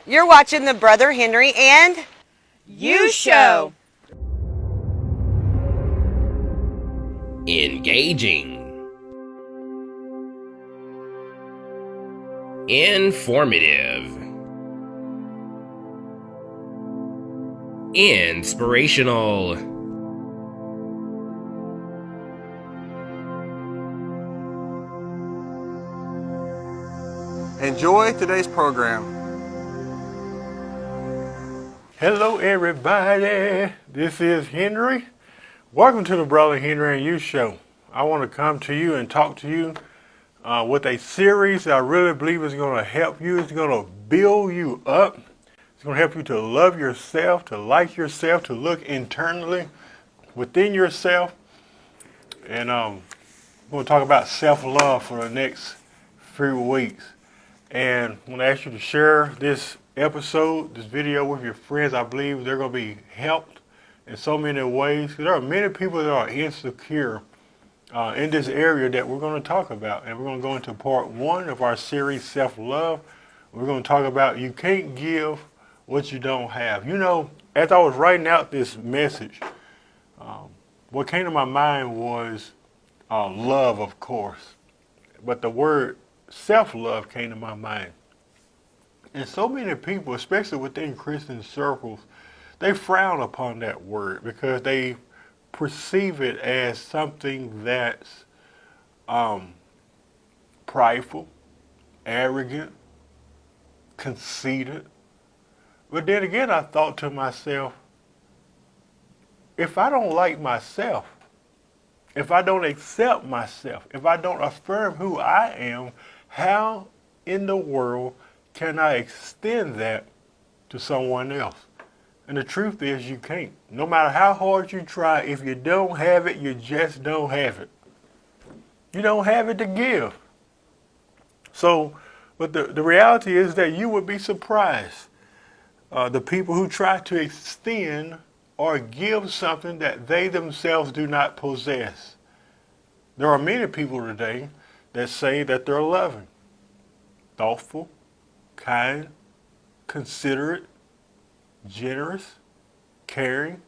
You're watching the Brother Henry and You Show. Engaging. Informative. Inspirational. Enjoy today's program. Hello everybody, this is Henry. Welcome to the Brother Henry and You Show. I want to come to you and talk to you with a series that I really believe is going to help you. It's going to build you up. It's going to help you to love yourself, to like yourself, to look internally within yourself. And we're going to talk about self-love for the next few weeks. And I'm going to ask you to share this episode, this video with your friends. I believe they're going to be helped in so many ways. There are many people that are insecure in this area that we're going to talk about. And we're going to go into part one of our series, Self-Love. We're going to talk about you can't give what you don't have. You know, as I was writing out this message, what came to my mind was love, of course. But the word self-love came to my mind. And so many people, especially within Christian circles, they frown upon that word because they perceive it as something that's prideful, arrogant, conceited. But then again, I thought to myself, if I don't like myself, if I don't accept myself, if I don't affirm who I am, how in the world can I extend that to someone else? And the truth is you can't. No matter how hard you try, if you don't have it, you just don't have it. You don't have it to give. So, but the reality is that you would be surprised. The people who try to extend or give something that they themselves do not possess. There are many people today that say that they're loving, thoughtful, kind, considerate, generous, caring.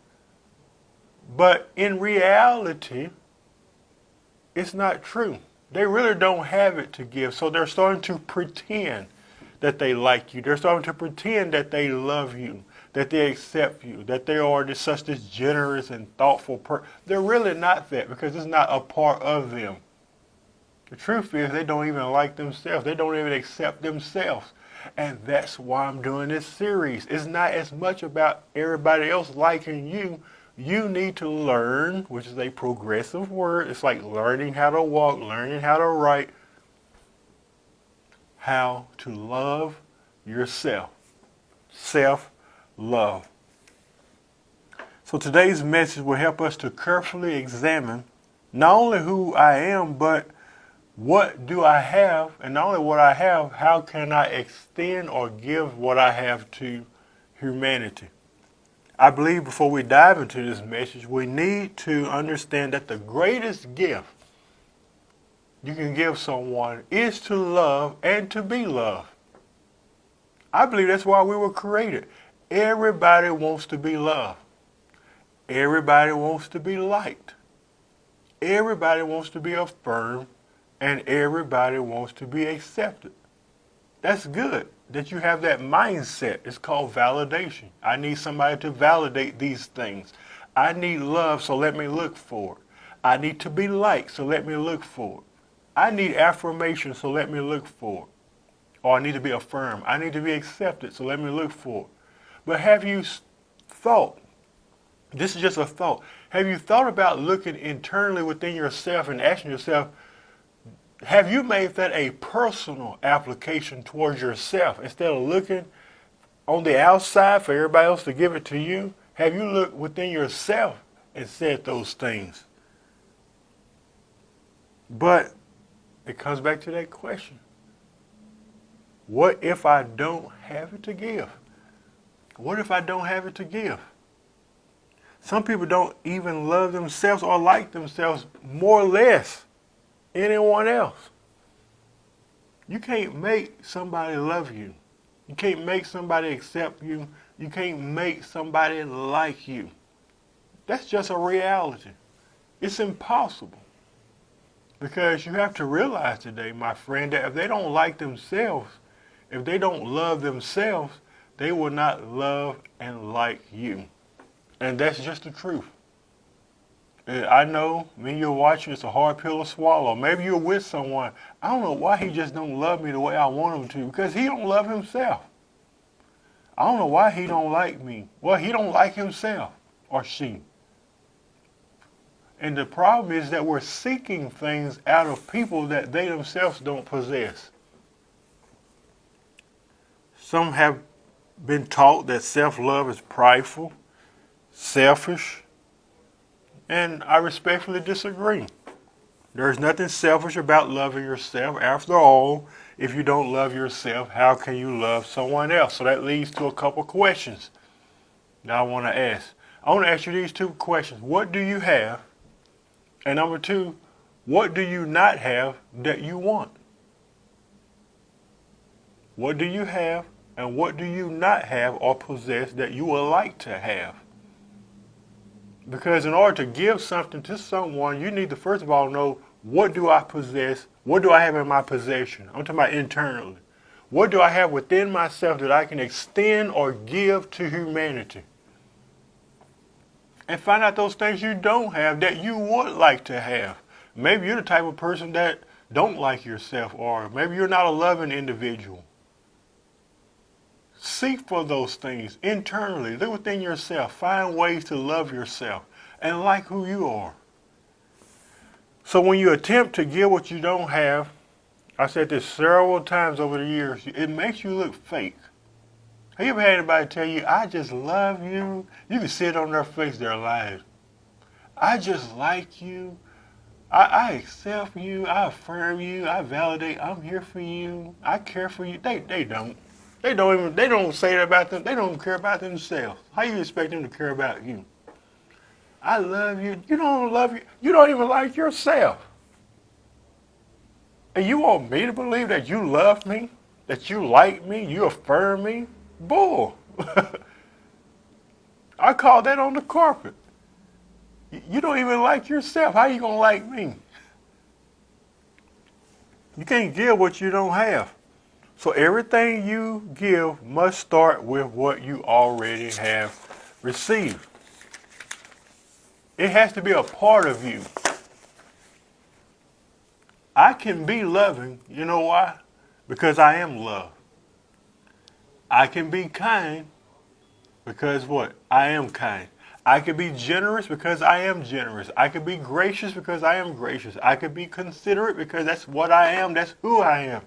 But in reality, it's not true. They really don't have it to give. So they're starting to pretend that they like you. They're starting to pretend that they love you, that they accept you, that they are just such this generous and thoughtful person. They're really not that because it's not a part of them. The truth is they don't even like themselves. They don't even accept themselves. And that's why I'm doing this series. It's not as much about everybody else liking you. You need to learn, which is a progressive word. It's like learning how to walk, learning how to write, how to love yourself. Self-love. So today's message will help us to carefully examine not only who I am, but what do I have? And not only what I have, how can I extend or give what I have to humanity? I believe before we dive into this message, we need to understand that the greatest gift you can give someone is to love and to be loved. I believe that's why we were created. Everybody wants to be loved. Everybody wants to be liked. Everybody wants to be affirmed. And everybody wants to be accepted. That's good that you have that mindset. It's called validation. I need somebody to validate these things. I need love, so let me look for it. I need to be liked, so let me look for it. I need affirmation, so let me look for it. Or I need to be affirmed. I need to be accepted, so let me look for it. But have you thought, this is just a thought, have you thought about looking internally within yourself and asking yourself, have you made that a personal application towards yourself instead of looking on the outside for everybody else to give it to you? Have you looked within yourself and said those things? But it comes back to that question. What if I don't have it to give? What if I don't have it to give? Some people don't even love themselves or like themselves more or less anyone else. You can't make somebody love you. You can't make somebody accept you. You can't make somebody like you. That's just a reality. It's impossible. Because you have to realize today, my friend, that if they don't like themselves, if they don't love themselves, they will not love and like you. And that's just the truth. And I know, when you're watching, it's a hard pill to swallow. Maybe you're with someone. I don't know why he just don't love me the way I want him to, because he don't love himself. I don't know why he don't like me. Well, he don't like himself, or she. And the problem is that we're seeking things out of people that they themselves don't possess. Some have been taught that self-love is prideful, selfish, and I respectfully disagree. There's nothing selfish about loving yourself. After all, if you don't love yourself, how can you love someone else? So that leads to a couple questions that I want to ask. I want to ask you these two questions. What do you have? And number two, what do you not have that you want? What do you have and what do you not have or possess that you would like to have? Because in order to give something to someone, you need to first of all know, what do I possess? What do I have in my possession? I'm talking about internally. What do I have within myself that I can extend or give to humanity? And find out those things you don't have that you would like to have. Maybe you're the type of person that don't like yourself, or maybe you're not a loving individual. Seek for those things internally. Look within yourself. Find ways to love yourself and like who you are. So when you attempt to give what you don't have, I said this several times over the years, it makes you look fake. Have you ever had anybody tell you, I just love you? You can see it on their face, they're lying. I just like you. I accept you. I affirm you. I validate. I'm here for you. I care for you. They don't. They don't say that about them. They don't even care about themselves. How you expect them to care about you? I love you. You don't love you. You don't even like yourself. And you want me to believe that you love me? That you like me? You affirm me? Bull. I call that on the carpet. You don't even like yourself. How you gonna like me? You can't give what you don't have. So everything you give must start with what you already have received. It has to be a part of you. I can be loving, you know why? Because I am love. I can be kind because what? I am kind. I can be generous because I am generous. I can be gracious because I am gracious. I can be considerate because that's what I am. That's who I am.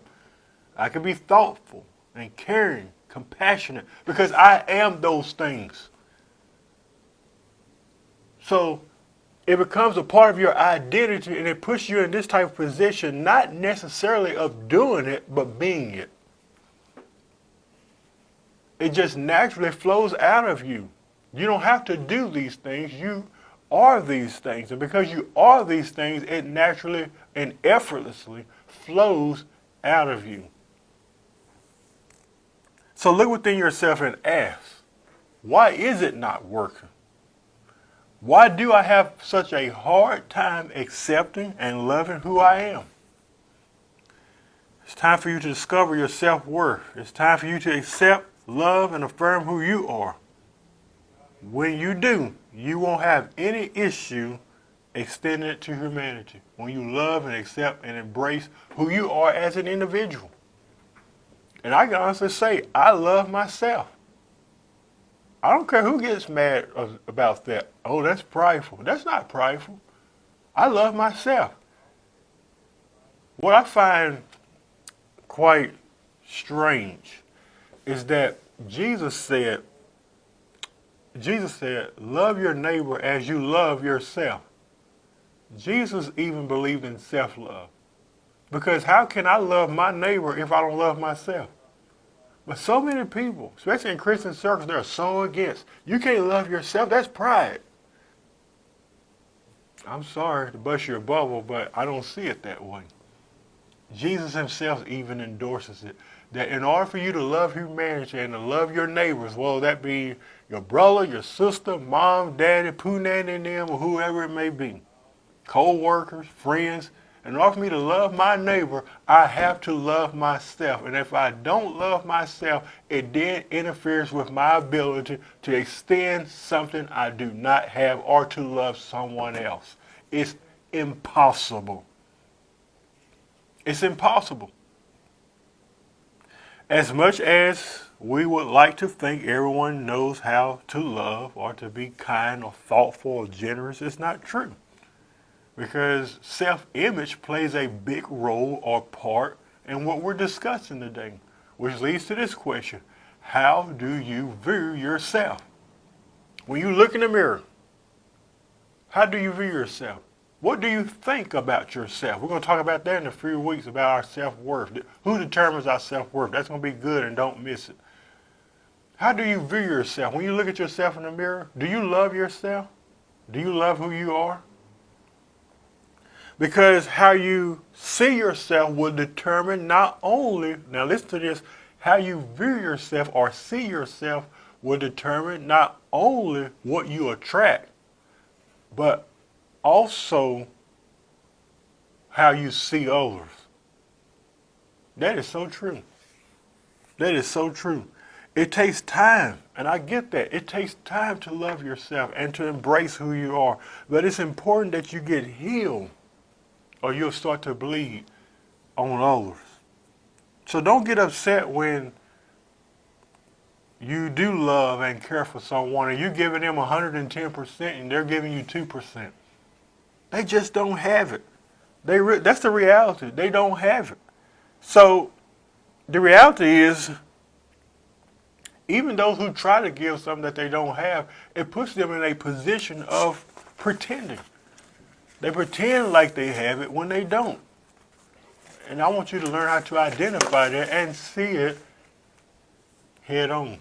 I can be thoughtful and caring, compassionate because I am those things. So it becomes a part of your identity and it puts you in this type of position, not necessarily of doing it, but being it. It just naturally flows out of you. You don't have to do these things. You are these things. And because you are these things, it naturally and effortlessly flows out of you. So look within yourself and ask, why is it not working? Why do I have such a hard time accepting and loving who I am? It's time for you to discover your self-worth. It's time for you to accept, love, and affirm who you are. When you do, you won't have any issue extending it to humanity. When you love and accept and embrace who you are as an individual. And I can honestly say, I love myself. I don't care who gets mad about that. Oh, that's prideful. That's not prideful. I love myself. What I find quite strange is that Jesus said, love your neighbor as you love yourself. Jesus even believed in self-love. Because how can I love my neighbor if I don't love myself? But so many people, especially in Christian circles, they're so against. You can't love yourself. That's pride. I'm sorry to bust your bubble, but I don't see it that way. Jesus himself even endorses it. that in order for you to love humanity and to love your neighbors, whether that be your brother, your sister, mom, daddy, poo nanny, and them, or whoever it may be, co-workers, friends, in order for me to love my neighbor, I have to love myself. And if I don't love myself, it then interferes with my ability to extend something I do not have or to love someone else. It's impossible. It's impossible. As much as we would like to think everyone knows how to love or to be kind or thoughtful or generous, it's not true. Because self-image plays a big role or part in what we're discussing today, which leads to this question. How do you view yourself? When you look in the mirror, how do you view yourself? What do you think about yourself? We're going to talk about that in a few weeks about our self-worth. Who determines our self-worth? That's going to be good, and don't miss it. How do you view yourself? When you look at yourself in the mirror, do you love yourself? Do you love who you are? Because how you see yourself will determine not only, now listen to this, how you view yourself or see yourself will determine not only what you attract, but also how you see others. That is so true. That is so true. It takes time, and I get that. It takes time to love yourself and to embrace who you are. But it's important that you get healed, or you'll start to bleed on others. So don't get upset when you do love and care for someone and you're giving them 110% and they're giving you 2%. They just don't have it. That's the reality. They don't have it. So the reality is, even those who try to give something that they don't have, it puts them in a position of pretending. They pretend like they have it when they don't. And I want you to learn how to identify that and see it head on,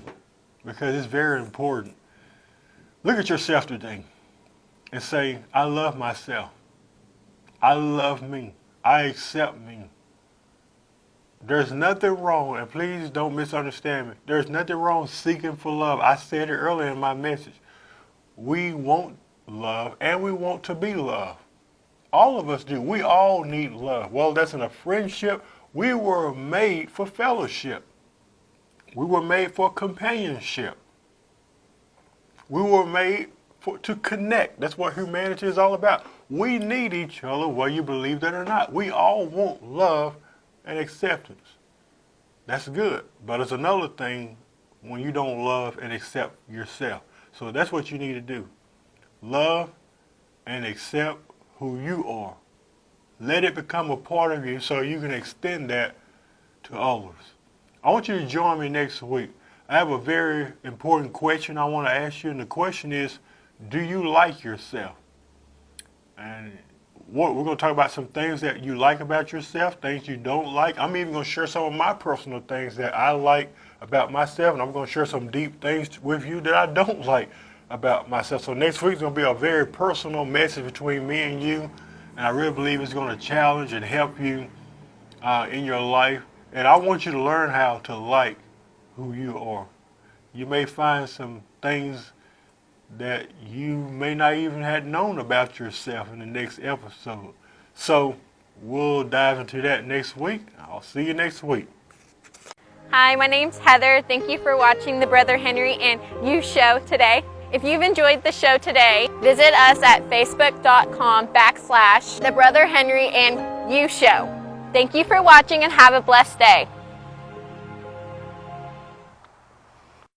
because it's very important. Look at yourself today and say, I love myself. I love me. I accept me. There's nothing wrong, and please don't misunderstand me. There's nothing wrong seeking for love. I said it earlier in my message. We want love and we want to be loved. All of us do. We all need love. Well, that's in a friendship. We were made for fellowship. We were made for companionship. We were made to connect. That's what humanity is all about. We need each other, whether you believe that or not. We all want love and acceptance. That's good. But it's another thing when you don't love and accept yourself. So that's what you need to do. Love and accept who you are. Let it become a part of you so you can extend that to others. I want you to join me next week. I have a very important question I want to ask you, and the question is, do you like yourself? And we're going to talk about some things that you like about yourself, things you don't like. I'm even going to share some of my personal things that I like about myself, and I'm going to share some deep things with you that I don't like about myself. So next week is going to be a very personal message between me and you, and I really believe it's going to challenge and help you in your life. And I want you to learn how to like who you are. You may find some things that you may not even have known about yourself in the next episode. So we'll dive into that next week. I'll see you next week. Hi, my name's Heather. Thank you for watching the Brother Henry and You Show today. If you've enjoyed the show today, visit us at facebook.com/The Brother Henry and You Show. Thank you for watching and have a blessed day.